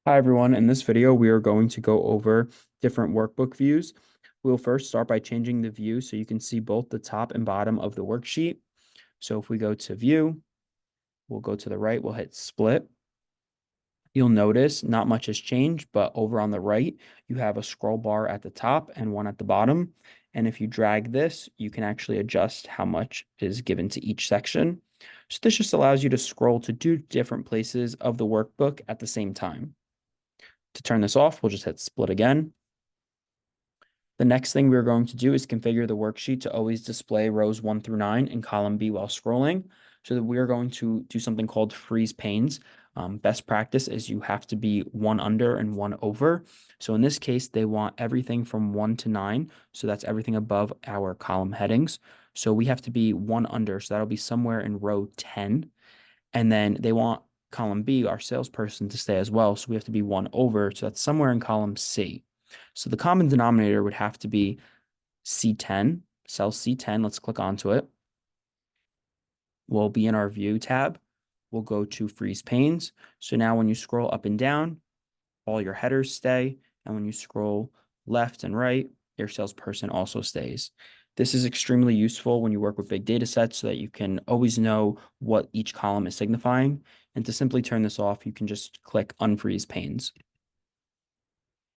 Hi everyone, in this video we are going to go over different workbook views. We'll first start by changing the view so you can see both the top and bottom of the worksheet. So if we go to view, we'll go to the right, we'll hit split. You'll notice not much has changed, but over on the right, you have a scroll bar at the top and one at the bottom. And if you drag this, you can actually adjust how much is given to each section. So this just allows you to scroll to two different places of the workbook at the same time. To turn this off, we'll just hit split again. The next thing we're going to do is configure the worksheet to always display rows 1 through 9 in column B while scrolling. So that we're going to do something called freeze panes. Best practice is you have to be one under and one over. So in this case, they want everything from 1 to 9. So that's everything above our column headings. So we have to be one under. So that'll be somewhere in row 10. And then they want column B, our salesperson, to stay as well. So we have to be one over. So that's somewhere in column C. So the common denominator would have to be C10, cell C10. Let's click onto it. We'll be in our view tab. We'll go to freeze panes. So now when you scroll up and down, all your headers stay. And when you scroll left and right, your salesperson also stays. This is extremely useful when you work with big data sets so that you can always know what each column is signifying. And to simply turn this off, you can just click unfreeze panes.